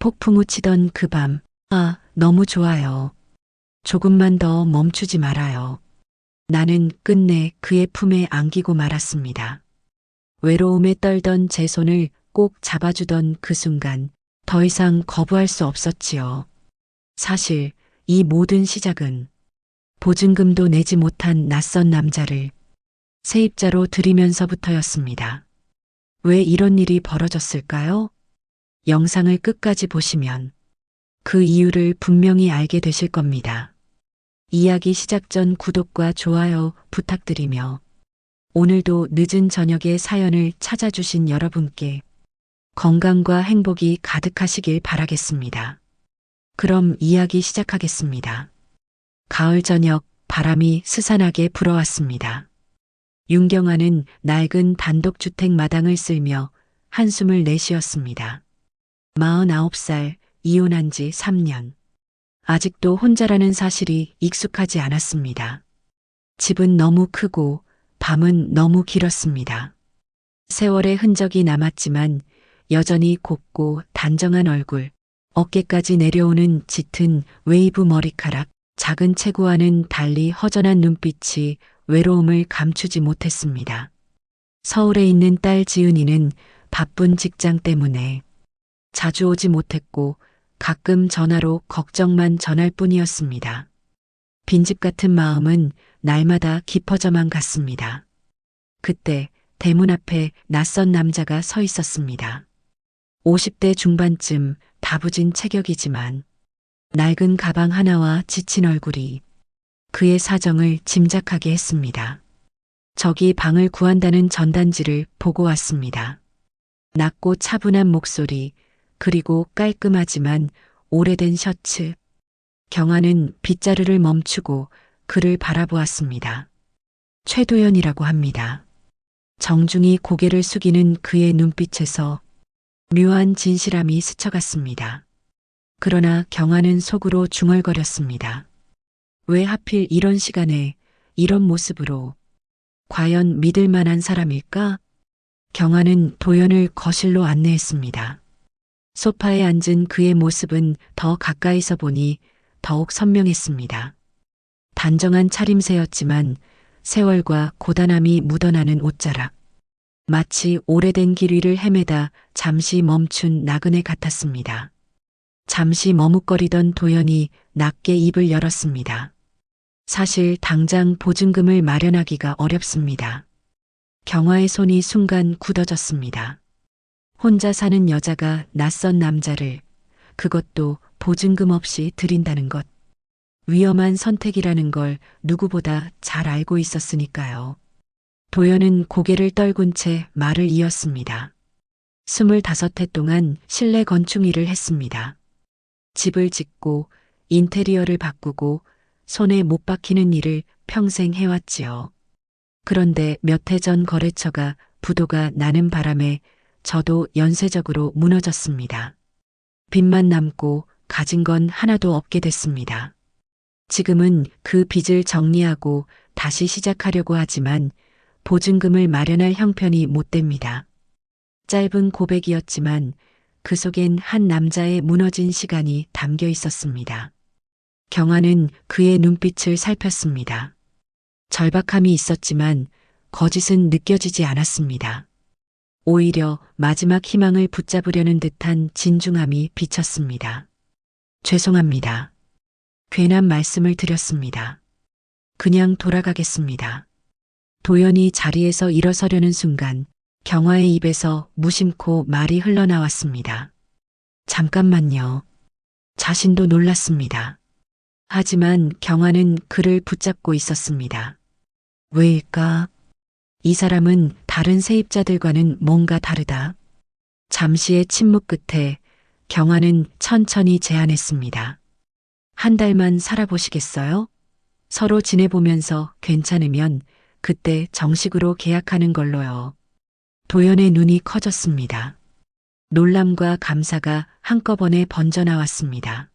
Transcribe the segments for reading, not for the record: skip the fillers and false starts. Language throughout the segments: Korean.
폭풍우 치던 그 밤, 너무 좋아요. 조금만 더 멈추지 말아요. 나는 끝내 그의 품에 안기고 말았습니다. 외로움에 떨던 제 손을 꼭 잡아주던 그 순간 더 이상 거부할 수 없었지요. 사실 이 모든 시작은 보증금도 내지 못한 낯선 남자를 세입자로 들이면서부터였습니다. 왜 이런 일이 벌어졌을까요? 영상을 끝까지 보시면 그 이유를 분명히 알게 되실 겁니다. 이야기 시작 전 구독과 좋아요 부탁드리며 오늘도 늦은 저녁에 사연을 찾아주신 여러분께 건강과 행복이 가득하시길 바라겠습니다. 그럼 이야기 시작하겠습니다. 가을 저녁 바람이 스산하게 불어왔습니다. 윤경아는 낡은 단독주택 마당을 쓸며 한숨을 내쉬었습니다. 49살, 이혼한 지 3년. 아직도 혼자라는 사실이 익숙하지 않았습니다. 집은 너무 크고 밤은 너무 길었습니다. 세월의 흔적이 남았지만 여전히 곱고 단정한 얼굴, 어깨까지 내려오는 짙은 웨이브 머리카락, 작은 체구와는 달리 허전한 눈빛이 외로움을 감추지 못했습니다. 서울에 있는 딸 지은이는 바쁜 직장 때문에 자주 오지 못했고 가끔 전화로 걱정만 전할 뿐이었습니다. 빈집 같은 마음은 날마다 깊어져만 갔습니다. 그때 대문 앞에 낯선 남자가 서 있었습니다. 50대 중반쯤 다부진 체격이지만 낡은 가방 하나와 지친 얼굴이 그의 사정을 짐작하게 했습니다. 저기 방을 구한다는 전단지를 보고 왔습니다. 낮고 차분한 목소리, 그리고 깔끔하지만 오래된 셔츠. 경아는 빗자루를 멈추고 그를 바라보았습니다. 최도연이라고 합니다. 정중히 고개를 숙이는 그의 눈빛에서 묘한 진실함이 스쳐갔습니다. 그러나 경아는 속으로 중얼거렸습니다. 왜 하필 이런 시간에 이런 모습으로 과연 믿을 만한 사람일까? 경아는 도연을 거실로 안내했습니다. 소파에 앉은 그의 모습은 더 가까이서 보니 더욱 선명했습니다. 단정한 차림새였지만 세월과 고단함이 묻어나는 옷자락. 마치 오래된 길 위를 헤매다 잠시 멈춘 나그네 같았습니다. 잠시 머뭇거리던 도연이 낮게 입을 열었습니다. 사실 당장 보증금을 마련하기가 어렵습니다. 경아의 손이 순간 굳어졌습니다. 혼자 사는 여자가 낯선 남자를, 그것도 보증금 없이 들인다는 것. 위험한 선택이라는 걸 누구보다 잘 알고 있었으니까요. 도연은 고개를 떨군 채 말을 이었습니다. 25해 동안 실내 건축 일을 했습니다. 집을 짓고 인테리어를 바꾸고 손에 못 박히는 일을 평생 해왔지요. 그런데 몇 해 전 거래처가 부도가 나는 바람에 저도 연쇄적으로 무너졌습니다. 빚만 남고 가진 건 하나도 없게 됐습니다. 지금은 그 빚을 정리하고 다시 시작하려고 하지만 보증금을 마련할 형편이 못 됩니다. 짧은 고백이었지만 그 속엔 한 남자의 무너진 시간이 담겨 있었습니다. 경아는 그의 눈빛을 살폈습니다. 절박함이 있었지만 거짓은 느껴지지 않았습니다. 오히려 마지막 희망을 붙잡으려는 듯한 진중함이 비쳤습니다. 죄송합니다. 괜한 말씀을 드렸습니다. 그냥 돌아가겠습니다. 도연이 자리에서 일어서려는 순간 경아의 입에서 무심코 말이 흘러나왔습니다. 잠깐만요. 자신도 놀랐습니다. 하지만 경아는 그를 붙잡고 있었습니다. 왜일까? 이 사람은 다른 세입자들과는 뭔가 다르다. 잠시의 침묵 끝에 경아는 천천히 제안했습니다. 한 달만 살아보시겠어요? 서로 지내보면서 괜찮으면 그때 정식으로 계약하는 걸로요. 도연의 눈이 커졌습니다. 놀람과 감사가 한꺼번에 번져나왔습니다.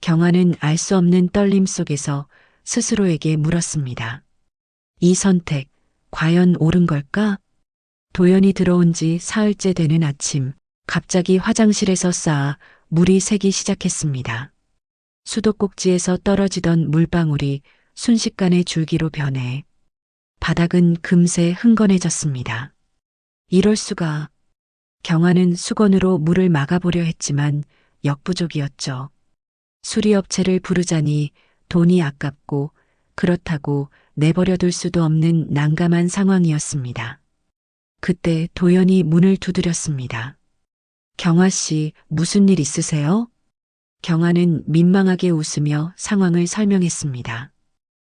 경아는 알 수 없는 떨림 속에서 스스로에게 물었습니다. 이 선택, 과연 옳은 걸까? 도연이 들어온 지 사흘째 되는 아침, 갑자기 화장실에서 쌓아 물이 새기 시작했습니다. 수도꼭지에서 떨어지던 물방울이 순식간에 줄기로 변해 바닥은 금세 흥건해졌습니다. 이럴 수가. 경화는 수건으로 물을 막아보려 했지만 역부족이었죠. 수리업체를 부르자니 돈이 아깝고 그렇다고 내버려둘 수도 없는 난감한 상황이었습니다. 그때 도연이 문을 두드렸습니다. 경화 씨, 무슨 일 있으세요? 경화는 민망하게 웃으며 상황을 설명했습니다.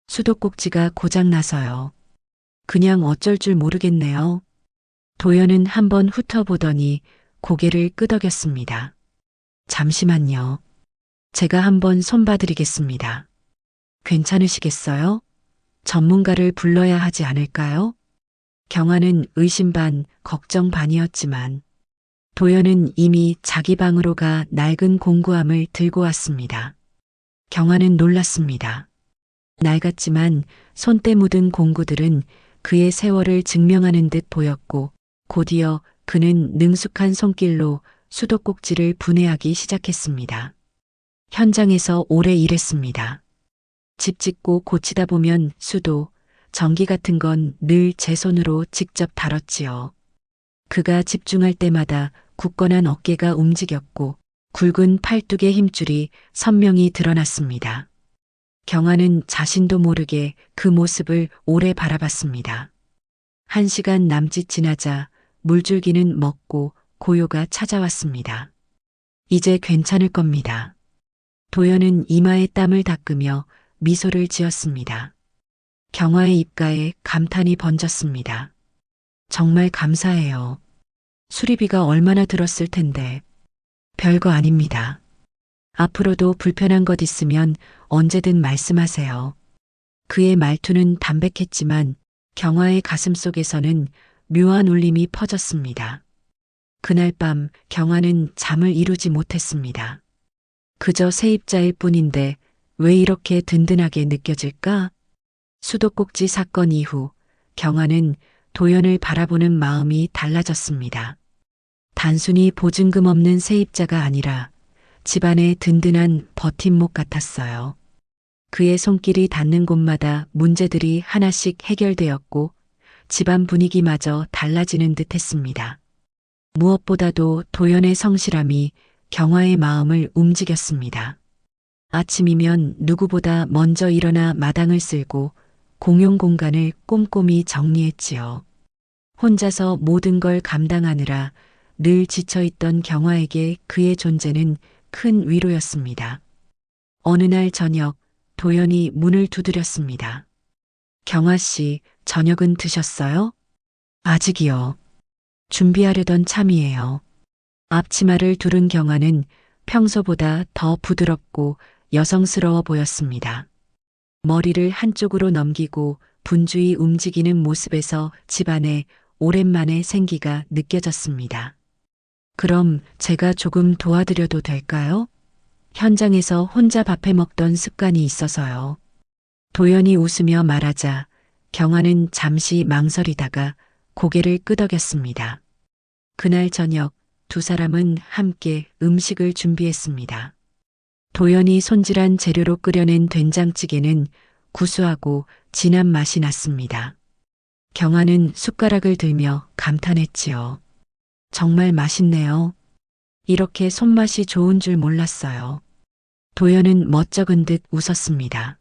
수도꼭지가 고장나서요. 그냥 어쩔 줄 모르겠네요. 도연은 한번 훑어보더니 고개를 끄덕였습니다. 잠시만요. 제가 한번 손봐드리겠습니다. 괜찮으시겠어요? 전문가를 불러야 하지 않을까요? 경화는 의심 반, 걱정 반이었지만 도연은 이미 자기 방으로 가 낡은 공구함을 들고 왔습니다. 경화는 놀랐습니다. 낡았지만 손때 묻은 공구들은 그의 세월을 증명하는 듯 보였고 곧이어 그는 능숙한 손길로 수도꼭지를 분해하기 시작했습니다. 현장에서 오래 일했습니다. 집 짓고 고치다 보면 수도, 전기 같은 건 늘 제 손으로 직접 다뤘지요. 그가 집중할 때마다 굳건한 어깨가 움직였고 굵은 팔뚝의 힘줄이 선명히 드러났습니다. 경화는 자신도 모르게 그 모습을 오래 바라봤습니다. 1시간 남짓 지나자 물줄기는 먹고 고요가 찾아왔습니다. 이제 괜찮을 겁니다. 도연은 이마에 땀을 닦으며 미소를 지었습니다. 경화의 입가에 감탄이 번졌습니다. 정말 감사해요. 수리비가 얼마나 들었을 텐데. 별거 아닙니다. 앞으로도 불편한 것 있으면 언제든 말씀하세요. 그의 말투는 담백했지만 경화의 가슴 속에서는 묘한 울림이 퍼졌습니다. 그날 밤 경화는 잠을 이루지 못했습니다. 그저 세입자일 뿐인데 왜 이렇게 든든하게 느껴질까? 수도꼭지 사건 이후 경화는 도연을 바라보는 마음이 달라졌습니다. 단순히 보증금 없는 세입자가 아니라 집안의 든든한 버팀목 같았어요. 그의 손길이 닿는 곳마다 문제들이 하나씩 해결되었고 집안 분위기마저 달라지는 듯 했습니다. 무엇보다도 도연의 성실함이 경화의 마음을 움직였습니다. 아침이면 누구보다 먼저 일어나 마당을 쓸고 공용 공간을 꼼꼼히 정리했지요. 혼자서 모든 걸 감당하느라 늘 지쳐있던 경화에게 그의 존재는 큰 위로였습니다. 어느 날 저녁 도연이 문을 두드렸습니다. 경화 씨, 저녁은 드셨어요? 아직이요. 준비하려던 참이에요. 앞치마를 두른 경화는 평소보다 더 부드럽고 여성스러워 보였습니다. 머리를 한쪽으로 넘기고 분주히 움직이는 모습에서 집안에 오랜만에 생기가 느껴졌습니다. 그럼 제가 조금 도와드려도 될까요? 현장에서 혼자 밥해 먹던 습관이 있어서요. 도연이 웃으며 말하자 경화는 잠시 망설이다가 고개를 끄덕였습니다. 그날 저녁 두 사람은 함께 음식을 준비했습니다. 도연이 손질한 재료로 끓여낸 된장찌개는 구수하고 진한 맛이 났습니다. 경화는 숟가락을 들며 감탄했지요. 정말 맛있네요. 이렇게 손맛이 좋은 줄 몰랐어요. 도연은 멋쩍은 듯 웃었습니다.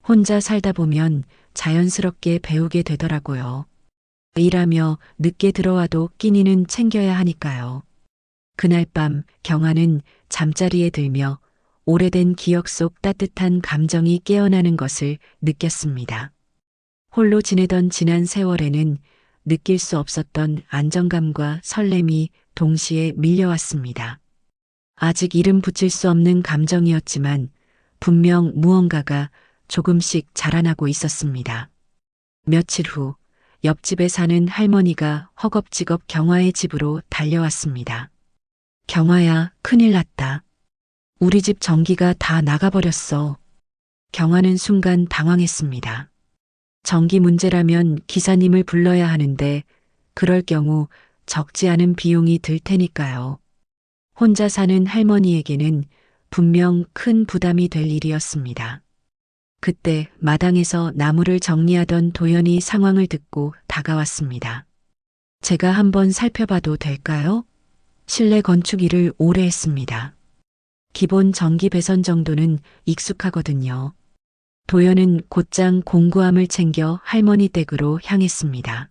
혼자 살다 보면 자연스럽게 배우게 되더라고요. 일하며 늦게 들어와도 끼니는 챙겨야 하니까요. 그날 밤 경화는 잠자리에 들며 오래된 기억 속 따뜻한 감정이 깨어나는 것을 느꼈습니다. 홀로 지내던 지난 세월에는 느낄 수 없었던 안정감과 설렘이 동시에 밀려왔습니다. 아직 이름 붙일 수 없는 감정이었지만 분명 무언가가 조금씩 자라나고 있었습니다. 며칠 후 옆집에 사는 할머니가 허겁지겁 경화의 집으로 달려왔습니다. 경화야, 큰일 났다. 우리 집 전기가 다 나가버렸어. 경화는 순간 당황했습니다. 전기 문제라면 기사님을 불러야 하는데 그럴 경우 적지 않은 비용이 들 테니까요. 혼자 사는 할머니에게는 분명 큰 부담이 될 일이었습니다. 그때 마당에서 나무를 정리하던 도연이 상황을 듣고 다가왔습니다. 제가 한번 살펴봐도 될까요? 실내 건축 일을 오래 했습니다. 기본 전기 배선 정도는 익숙하거든요. 도연은 곧장 공구함을 챙겨 할머니 댁으로 향했습니다.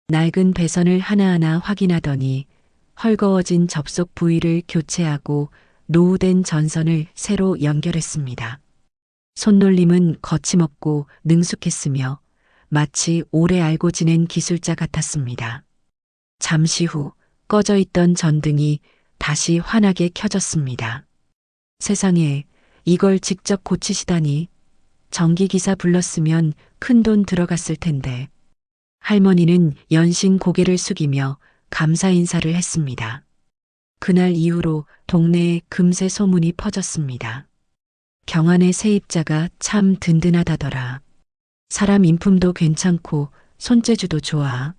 낡은 배선을 하나하나 확인하더니 헐거워진 접속 부위를 교체하고 노후된 전선을 새로 연결했습니다. 손놀림은 거침없고 능숙했으며 마치 오래 알고 지낸 기술자 같았습니다. 잠시 후 꺼져 있던 전등이 다시 환하게 켜졌습니다. 세상에, 이걸 직접 고치시다니. 전기기사 불렀으면 큰돈 들어갔을 텐데. 할머니는 연신 고개를 숙이며 감사 인사를 했습니다. 그날 이후로 동네에 금세 소문이 퍼졌습니다. 경환의 세입자가 참 든든하다더라. 사람 인품도 괜찮고 손재주도 좋아.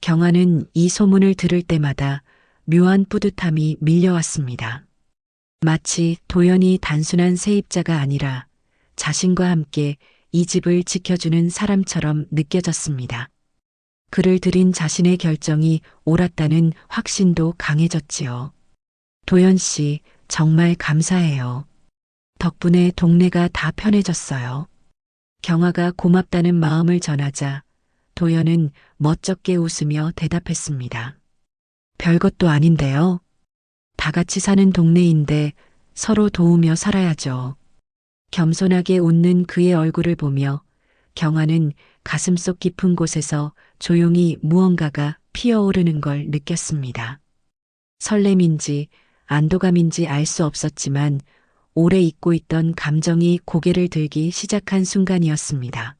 경환은 이 소문을 들을 때마다 묘한 뿌듯함이 밀려왔습니다. 마치 도연이 단순한 세입자가 아니라 자신과 함께 이 집을 지켜주는 사람처럼 느껴졌습니다. 그를 들인 자신의 결정이 옳았다는 확신도 강해졌지요. 도연 씨, 정말 감사해요. 덕분에 동네가 다 편해졌어요. 경아가 고맙다는 마음을 전하자 도연은 멋쩍게 웃으며 대답했습니다. 별것도 아닌데요. 다 같이 사는 동네인데 서로 도우며 살아야죠. 겸손하게 웃는 그의 얼굴을 보며 경아는 가슴속 깊은 곳에서 조용히 무언가가 피어오르는 걸 느꼈습니다. 설렘인지 안도감인지 알 수 없었지만 오래 잊고 있던 감정이 고개를 들기 시작한 순간이었습니다.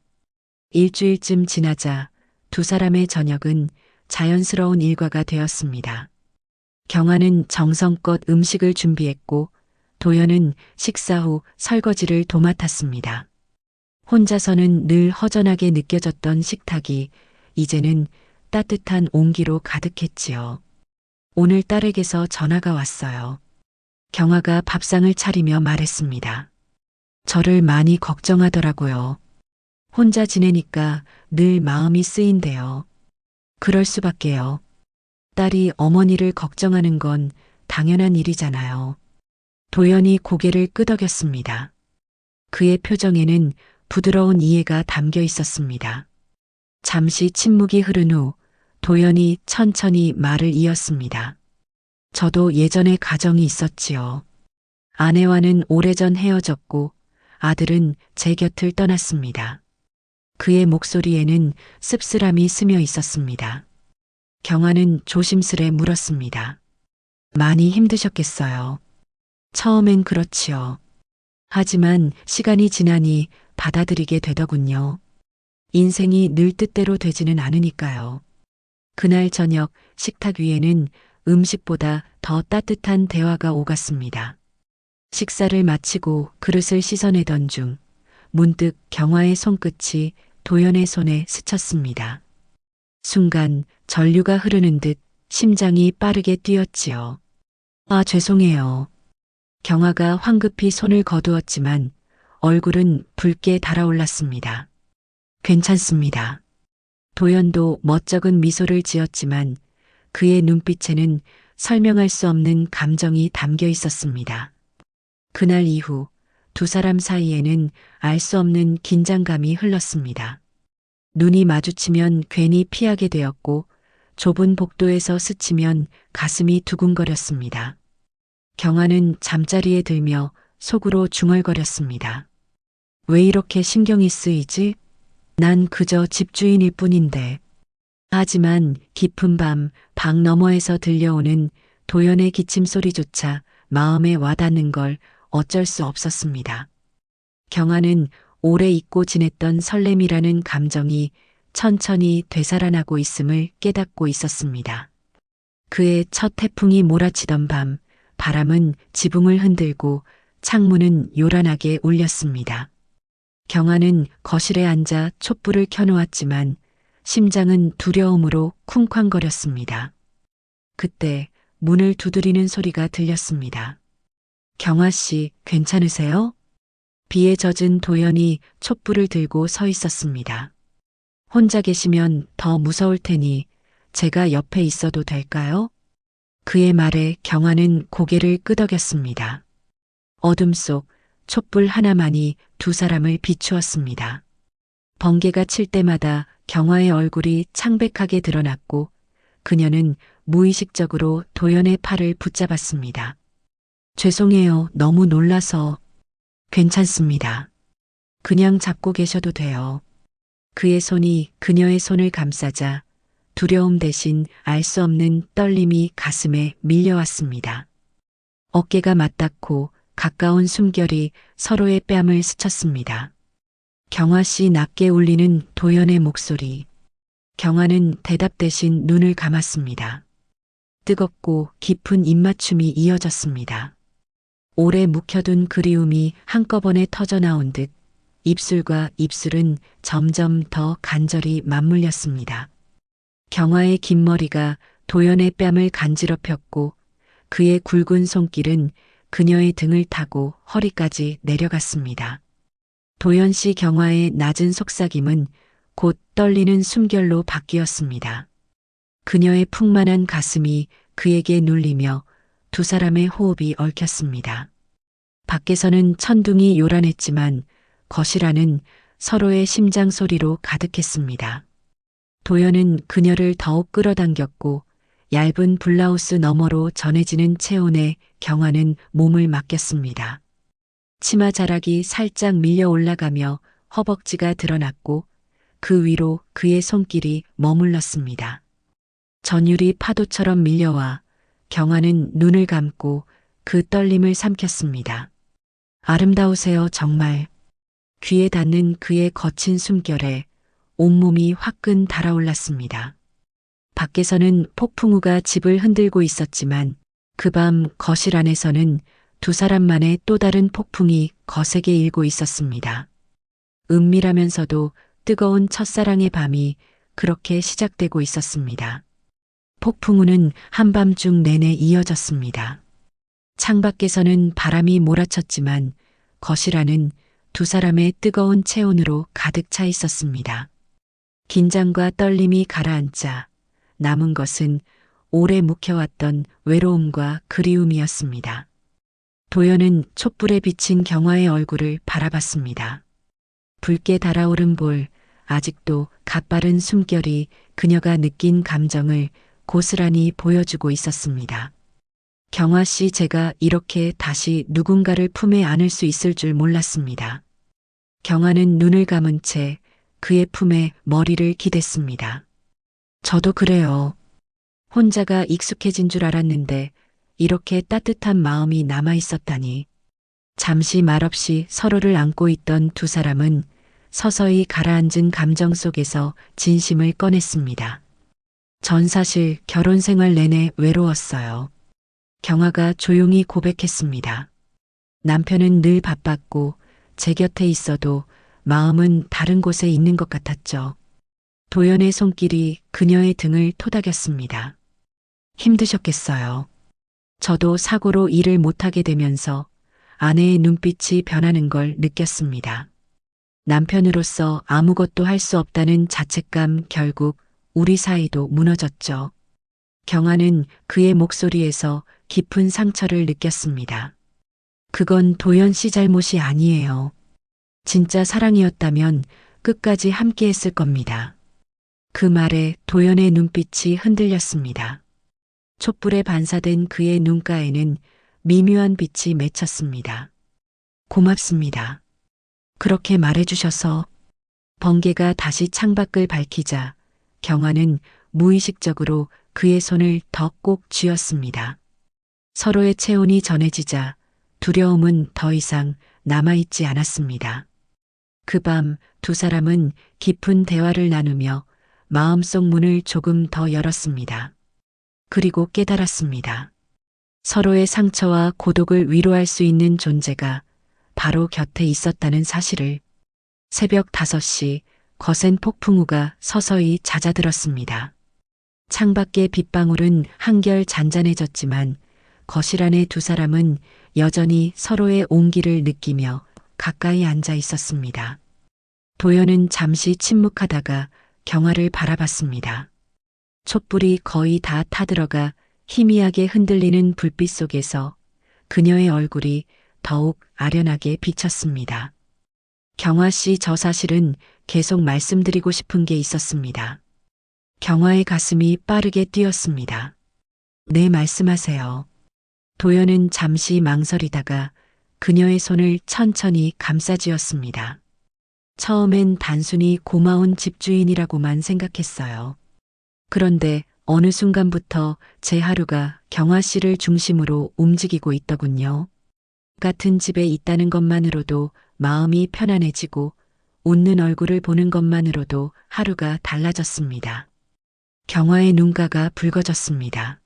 일주일쯤 지나자 두 사람의 저녁은 자연스러운 일과가 되었습니다. 경아는 정성껏 음식을 준비했고 도연은 식사 후 설거지를 도맡았습니다. 혼자서는 늘 허전하게 느껴졌던 식탁이 이제는 따뜻한 온기로 가득했지요. 오늘 딸에게서 전화가 왔어요. 경아가 밥상을 차리며 말했습니다. 저를 많이 걱정하더라고요. 혼자 지내니까 늘 마음이 쓰인대요. 그럴 수밖에요. 딸이 어머니를 걱정하는 건 당연한 일이잖아요. 도연이 고개를 끄덕였습니다. 그의 표정에는 부드러운 이해가 담겨 있었습니다. 잠시 침묵이 흐른 후 도연이 천천히 말을 이었습니다. 저도 예전에 가정이 있었지요. 아내와는 오래전 헤어졌고 아들은 제 곁을 떠났습니다. 그의 목소리에는 씁쓸함이 스며 있었습니다. 경아는 조심스레 물었습니다. 많이 힘드셨겠어요. 처음엔 그렇지요. 하지만 시간이 지나니 받아들이게 되더군요. 인생이 늘 뜻대로 되지는 않으니까요. 그날 저녁 식탁 위에는 음식보다 더 따뜻한 대화가 오갔습니다. 식사를 마치고 그릇을 씻어내던 중 문득 경화의 손끝이 도연의 손에 스쳤습니다. 순간 전류가 흐르는 듯 심장이 빠르게 뛰었지요. 아, 죄송해요. 경화가 황급히 손을 거두었지만 얼굴은 붉게 달아올랐습니다. 괜찮습니다. 도연도 멋쩍은 미소를 지었지만 그의 눈빛에는 설명할 수 없는 감정이 담겨 있었습니다. 그날 이후 두 사람 사이에는 알 수 없는 긴장감이 흘렀습니다. 눈이 마주치면 괜히 피하게 되었고 좁은 복도에서 스치면 가슴이 두근거렸습니다. 경아는 잠자리에 들며 속으로 중얼거렸습니다. 왜 이렇게 신경이 쓰이지? 난 그저 집주인일 뿐인데. 하지만 깊은 밤 방 너머에서 들려오는 도연의 기침 소리조차 마음에 와닿는 걸 어쩔 수 없었습니다. 경아는 오래 잊고 지냈던 설렘이라는 감정이 천천히 되살아나고 있음을 깨닫고 있었습니다. 그의 첫 태풍이 몰아치던 밤, 바람은 지붕을 흔들고 창문은 요란하게 울렸습니다. 경아는 거실에 앉아 촛불을 켜놓았지만 심장은 두려움으로 쿵쾅거렸습니다. 그때 문을 두드리는 소리가 들렸습니다. 경아 씨, 괜찮으세요? 비에 젖은 도연이 촛불을 들고 서 있었습니다. 혼자 계시면 더 무서울 테니 제가 옆에 있어도 될까요? 그의 말에 경아는 고개를 끄덕였습니다. 어둠 속 촛불 하나만이 두 사람을 비추었습니다. 번개가 칠 때마다 경아의 얼굴이 창백하게 드러났고 그녀는 무의식적으로 도연의 팔을 붙잡았습니다. 죄송해요. 너무 놀라서. 괜찮습니다. 그냥 잡고 계셔도 돼요. 그의 손이 그녀의 손을 감싸자 두려움 대신 알 수 없는 떨림이 가슴에 밀려왔습니다. 어깨가 맞닿고 가까운 숨결이 서로의 뺨을 스쳤습니다. 경아 씨 낮게 울리는 도연의 목소리. 경아는 대답 대신 눈을 감았습니다. 뜨겁고 깊은 입맞춤이 이어졌습니다. 오래 묵혀둔 그리움이 한꺼번에 터져나온 듯 입술과 입술은 점점 더 간절히 맞물렸습니다. 경아의 긴 머리가 도연의 뺨을 간지럽혔고 그의 굵은 손길은 그녀의 등을 타고 허리까지 내려갔습니다. 도연 씨 경아의 낮은 속삭임은 곧 떨리는 숨결로 바뀌었습니다. 그녀의 풍만한 가슴이 그에게 눌리며 두 사람의 호흡이 얽혔습니다. 밖에서는 천둥이 요란했지만 거실 안은 서로의 심장 소리로 가득했습니다. 도연은 그녀를 더욱 끌어당겼고 얇은 블라우스 너머로 전해지는 체온에 경아는 몸을 맡겼습니다. 치마 자락이 살짝 밀려 올라가며 허벅지가 드러났고 그 위로 그의 손길이 머물렀습니다. 전율이 파도처럼 밀려와 경아는 눈을 감고 그 떨림을 삼켰습니다. 아름다우세요, 정말. 귀에 닿는 그의 거친 숨결에 온몸이 화끈 달아올랐습니다. 밖에서는 폭풍우가 집을 흔들고 있었지만 그 밤 거실 안에서는 두 사람만의 또 다른 폭풍이 거세게 일고 있었습니다. 은밀하면서도 뜨거운 첫사랑의 밤이 그렇게 시작되고 있었습니다. 폭풍우는 한밤중 내내 이어졌습니다. 창밖에서는 바람이 몰아쳤지만 거실 안은 두 사람의 뜨거운 체온으로 가득 차 있었습니다. 긴장과 떨림이 가라앉자 남은 것은 오래 묵혀왔던 외로움과 그리움이었습니다. 도연은 촛불에 비친 경아의 얼굴을 바라봤습니다. 붉게 달아오른 볼, 아직도 가빠른 숨결이 그녀가 느낀 감정을 고스란히 보여주고 있었습니다. 경아 씨, 제가 이렇게 다시 누군가를 품에 안을 수 있을 줄 몰랐습니다. 경아는 눈을 감은 채 그의 품에 머리를 기댔습니다. 저도 그래요. 혼자가 익숙해진 줄 알았는데 이렇게 따뜻한 마음이 남아 있었다니. 잠시 말없이 서로를 안고 있던 두 사람은 서서히 가라앉은 감정 속에서 진심을 꺼냈습니다. 전 사실 결혼 생활 내내 외로웠어요. 경아가 조용히 고백했습니다. 남편은 늘 바빴고 제 곁에 있어도 마음은 다른 곳에 있는 것 같았죠. 도연의 손길이 그녀의 등을 토닥였습니다. 힘드셨겠어요. 저도 사고로 일을 못하게 되면서 아내의 눈빛이 변하는 걸 느꼈습니다. 남편으로서 아무것도 할 수 없다는 자책감, 결국 우리 사이도 무너졌죠. 경아는 그의 목소리에서 깊은 상처를 느꼈습니다. 그건 도연 씨 잘못이 아니에요. 진짜 사랑이었다면 끝까지 함께 했을 겁니다. 그 말에 도연의 눈빛이 흔들렸습니다. 촛불에 반사된 그의 눈가에는 미묘한 빛이 맺혔습니다. 고맙습니다. 그렇게 말해주셔서. 번개가 다시 창밖을 밝히자 경아는 무의식적으로 그의 손을 더 꼭 쥐었습니다. 서로의 체온이 전해지자 두려움은 더 이상 남아있지 않았습니다. 그 밤 두 사람은 깊은 대화를 나누며 마음속 문을 조금 더 열었습니다. 그리고 깨달았습니다. 서로의 상처와 고독을 위로할 수 있는 존재가 바로 곁에 있었다는 사실을. 새벽 5시 거센 폭풍우가 서서히 잦아들었습니다. 창밖의 빗방울은 한결 잔잔해졌지만 거실 안의 두 사람은 여전히 서로의 온기를 느끼며 가까이 앉아 있었습니다. 도연은 잠시 침묵하다가 경화를 바라봤습니다. 촛불이 거의 다 타들어가 희미하게 흔들리는 불빛 속에서 그녀의 얼굴이 더욱 아련하게 비쳤습니다. 경화 씨, 저 사실은 계속 말씀드리고 싶은 게 있었습니다. 경화의 가슴이 빠르게 뛰었습니다. 네, 말씀하세요. 도연은 잠시 망설이다가 그녀의 손을 천천히 감싸쥐었습니다. 처음엔 단순히 고마운 집주인이라고만 생각했어요. 그런데 어느 순간부터 제 하루가 경화 씨를 중심으로 움직이고 있더군요. 같은 집에 있다는 것만으로도 마음이 편안해지고 웃는 얼굴을 보는 것만으로도 하루가 달라졌습니다. 경화의 눈가가 붉어졌습니다.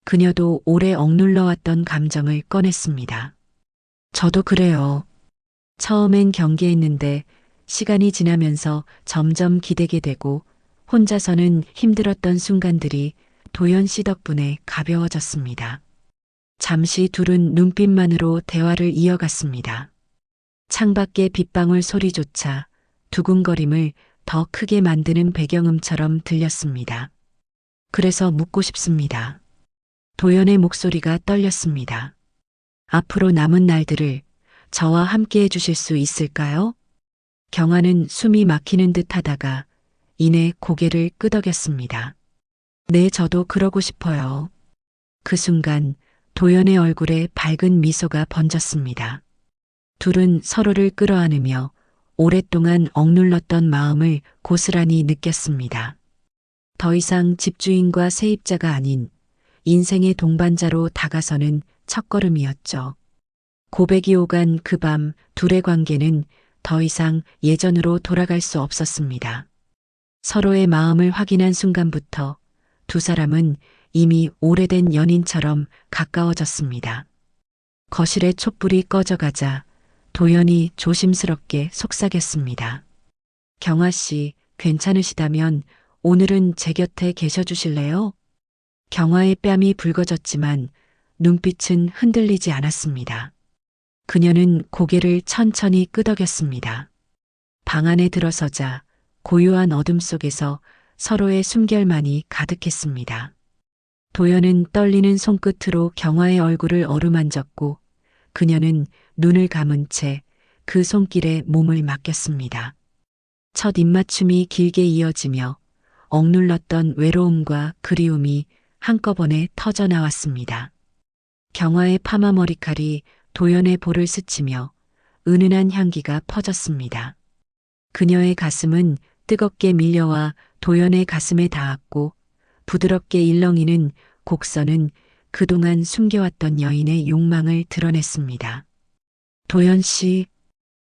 그녀도 오래 억눌러왔던 감정을 꺼냈습니다. 저도 그래요. 처음엔 경계했는데 시간이 지나면서 점점 기대게 되고 혼자서는 힘들었던 순간들이 도연 씨 덕분에 가벼워졌습니다. 잠시 둘은 눈빛만으로 대화를 이어갔습니다. 창밖의 빗방울 소리조차 두근거림을 더 크게 만드는 배경음처럼 들렸습니다. 그래서 묻고 싶습니다. 도연의 목소리가 떨렸습니다. 앞으로 남은 날들을 저와 함께 해주실 수 있을까요? 경화는 숨이 막히는 듯 하다가 이내 고개를 끄덕였습니다. 네, 저도 그러고 싶어요. 그 순간 도연의 얼굴에 밝은 미소가 번졌습니다. 둘은 서로를 끌어안으며 오랫동안 억눌렀던 마음을 고스란히 느꼈습니다. 더 이상 집주인과 세입자가 아닌 인생의 동반자로 다가서는 첫걸음이었죠. 고백이 오간 그 밤 둘의 관계는 더 이상 예전으로 돌아갈 수 없었습니다. 서로의 마음을 확인한 순간부터 두 사람은 이미 오래된 연인처럼 가까워졌습니다. 거실의 촛불이 꺼져가자 도연이 조심스럽게 속삭였습니다. 경화 씨, 괜찮으시다면 오늘은 제 곁에 계셔 주실래요? 경화의 뺨이 붉어졌지만 눈빛은 흔들리지 않았습니다. 그녀는 고개를 천천히 끄덕였습니다. 방 안에 들어서자 고요한 어둠 속에서 서로의 숨결만이 가득했습니다. 도연은 떨리는 손끝으로 경화의 얼굴을 어루만졌고 그녀는 눈을 감은 채 그 손길에 몸을 맡겼습니다. 첫 입맞춤이 길게 이어지며 억눌렀던 외로움과 그리움이 한꺼번에 터져 나왔습니다. 경화의 파마 머리칼이 도연의 볼을 스치며 은은한 향기가 퍼졌습니다. 그녀의 가슴은 뜨겁게 밀려와 도연의 가슴에 닿았고 부드럽게 일렁이는 곡선은 그동안 숨겨왔던 여인의 욕망을 드러냈습니다. 도연 씨,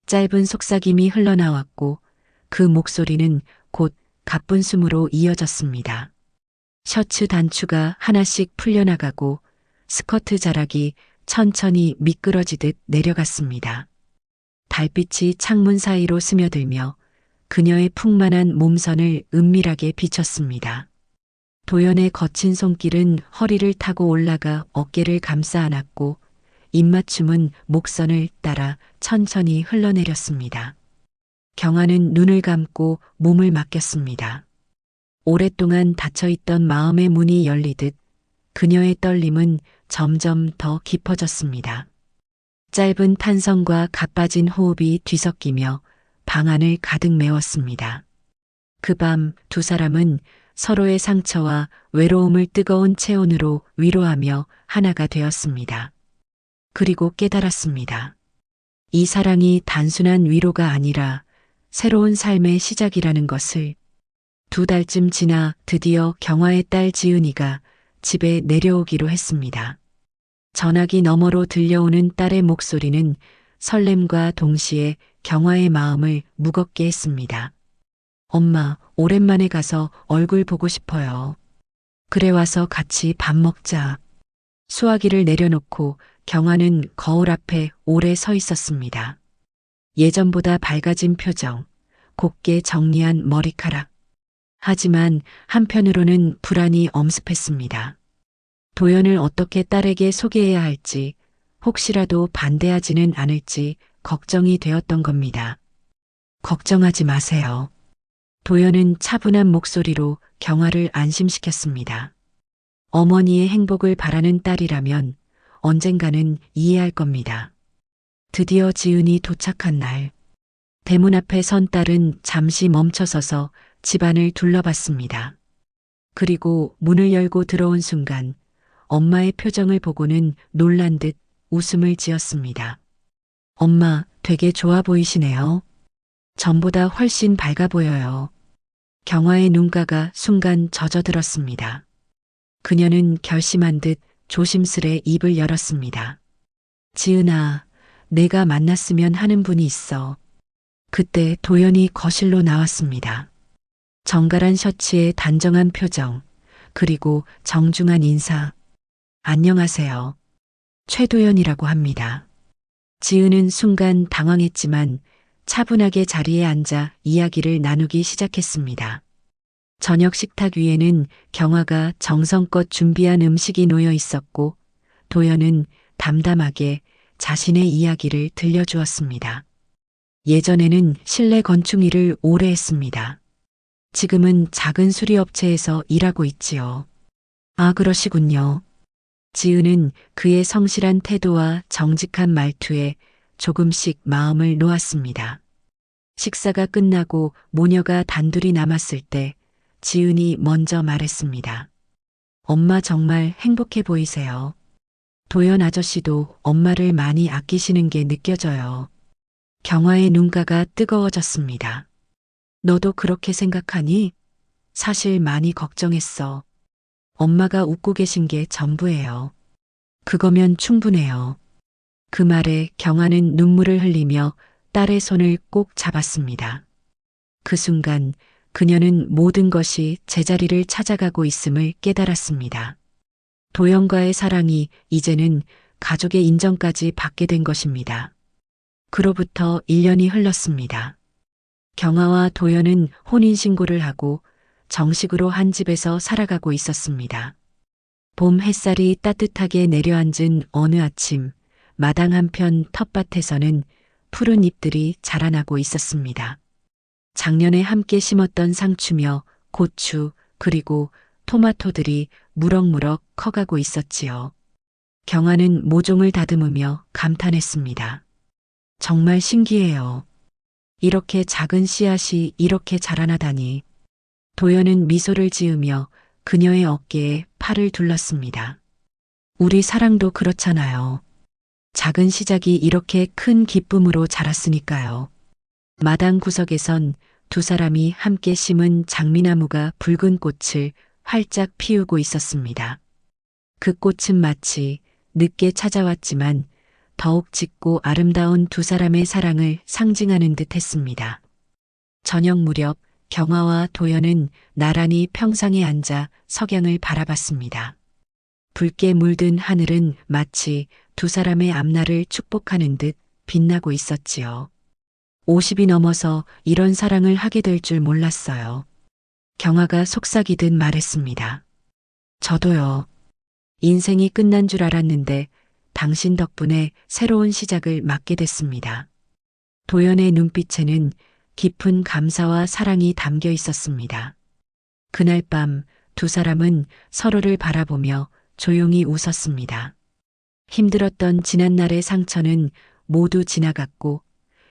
짧은 속삭임이 흘러나왔고 그 목소리는 곧 가쁜 숨으로 이어졌습니다. 셔츠 단추가 하나씩 풀려나가고 스커트 자락이 천천히 미끄러지듯 내려갔습니다. 달빛이 창문 사이로 스며들며 그녀의 풍만한 몸선을 은밀하게 비췄습니다. 도연의 거친 손길은 허리를 타고 올라가 어깨를 감싸 안았고 입맞춤은 목선을 따라 천천히 흘러내렸습니다. 경화는 눈을 감고 몸을 맡겼습니다. 오랫동안 닫혀있던 마음의 문이 열리듯 그녀의 떨림은 점점 더 깊어졌습니다. 짧은 탄성과 가빠진 호흡이 뒤섞이며 방 안을 가득 메웠습니다. 그 밤 두 사람은 서로의 상처와 외로움을 뜨거운 체온으로 위로하며 하나가 되었습니다. 그리고 깨달았습니다. 이 사랑이 단순한 위로가 아니라 새로운 삶의 시작이라는 것을. 두 달쯤 지나 드디어 경화의 딸 지은이가 집에 내려오기로 했습니다. 전화기 너머로 들려오는 딸의 목소리는 설렘과 동시에 경화의 마음을 무겁게 했습니다. 엄마, 오랜만에 가서 얼굴 보고 싶어요. 그래, 와서 같이 밥 먹자. 수화기를 내려놓고 경화는 거울 앞에 오래 서 있었습니다. 예전보다 밝아진 표정, 곱게 정리한 머리카락. 하지만 한편으로는 불안이 엄습했습니다. 도연을 어떻게 딸에게 소개해야 할지, 혹시라도 반대하지는 않을지 걱정이 되었던 겁니다. 걱정하지 마세요. 도연은 차분한 목소리로 경아를 안심시켰습니다. 어머니의 행복을 바라는 딸이라면 언젠가는 이해할 겁니다. 드디어 지은이 도착한 날, 대문 앞에 선 딸은 잠시 멈춰서서 집안을 둘러봤습니다. 그리고 문을 열고 들어온 순간 엄마의 표정을 보고는 놀란 듯 웃음을 지었습니다. 엄마, 되게 좋아 보이시네요. 전보다 훨씬 밝아 보여요. 경화의 눈가가 순간 젖어들었습니다. 그녀는 결심한 듯 조심스레 입을 열었습니다. 지은아, 내가 만났으면 하는 분이 있어. 그때 도연이 거실로 나왔습니다. 정갈한 셔츠에 단정한 표정, 그리고 정중한 인사. 안녕하세요. 최도연이라고 합니다. 지은은 순간 당황했지만 차분하게 자리에 앉아 이야기를 나누기 시작했습니다. 저녁 식탁 위에는 경화가 정성껏 준비한 음식이 놓여 있었고 도연은 담담하게 자신의 이야기를 들려주었습니다. 예전에는 실내 건축 일을 오래 했습니다. 지금은 작은 수리업체에서 일하고 있지요. 아, 그러시군요. 지은은 그의 성실한 태도와 정직한 말투에 조금씩 마음을 놓았습니다. 식사가 끝나고 모녀가 단둘이 남았을 때 지은이 먼저 말했습니다. 엄마 정말 행복해 보이세요. 도연 아저씨도 엄마를 많이 아끼시는 게 느껴져요. 경화의 눈가가 뜨거워졌습니다. 너도 그렇게 생각하니? 사실 많이 걱정했어. 엄마가 웃고 계신 게 전부예요. 그거면 충분해요. 그 말에 경화는 눈물을 흘리며 딸의 손을 꼭 잡았습니다. 그 순간 그녀는 모든 것이 제자리를 찾아가고 있음을 깨달았습니다. 도연과의 사랑이 이제는 가족의 인정까지 받게 된 것입니다. 그로부터 1년이 흘렀습니다. 경아와 도연은 혼인신고를 하고 정식으로 한 집에서 살아가고 있었습니다. 봄 햇살이 따뜻하게 내려앉은 어느 아침, 마당 한편 텃밭에서는 푸른 잎들이 자라나고 있었습니다. 작년에 함께 심었던 상추며 고추 그리고 토마토들이 무럭무럭 커가고 있었지요. 경아는 모종을 다듬으며 감탄했습니다. 정말 신기해요. 이렇게 작은 씨앗이 이렇게 자라나다니. 도연은 미소를 지으며 그녀의 어깨에 팔을 둘렀습니다. 우리 사랑도 그렇잖아요. 작은 시작이 이렇게 큰 기쁨으로 자랐으니까요. 마당 구석에선 두 사람이 함께 심은 장미나무가 붉은 꽃을 활짝 피우고 있었습니다. 그 꽃은 마치 늦게 찾아왔지만 더욱 짙고 아름다운 두 사람의 사랑을 상징하는 듯 했습니다. 저녁 무렵 경아와 도연은 나란히 평상에 앉아 석양을 바라봤습니다. 붉게 물든 하늘은 마치 두 사람의 앞날을 축복하는 듯 빛나고 있었지요. 50이 넘어서 이런 사랑을 하게 될 줄 몰랐어요. 경아가 속삭이듯 말했습니다. 저도요. 인생이 끝난 줄 알았는데 당신 덕분에 새로운 시작을 맞게 됐습니다. 도연의 눈빛에는 깊은 감사와 사랑이 담겨 있었습니다. 그날 밤 두 사람은 서로를 바라보며 조용히 웃었습니다. 힘들었던 지난날의 상처는 모두 지나갔고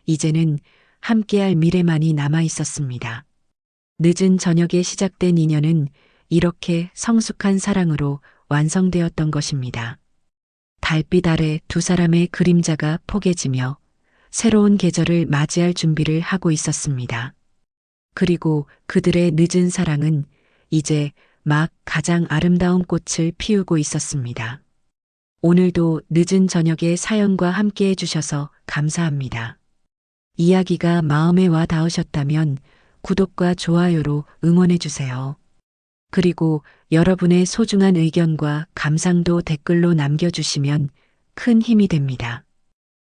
이제는 함께할 미래만이 남아 있었습니다. 늦은 저녁에 시작된 인연은 이렇게 성숙한 사랑으로 완성되었던 것입니다. 달빛 아래 두 사람의 그림자가 포개지며 새로운 계절을 맞이할 준비를 하고 있었습니다. 그리고 그들의 늦은 사랑은 이제 막 가장 아름다운 꽃을 피우고 있었습니다. 오늘도 늦은 저녁에 사연과 함께 해주셔서 감사합니다. 이야기가 마음에 와 닿으셨다면 구독과 좋아요로 응원해주세요. 그리고 여러분의 소중한 의견과 감상도 댓글로 남겨주시면 큰 힘이 됩니다.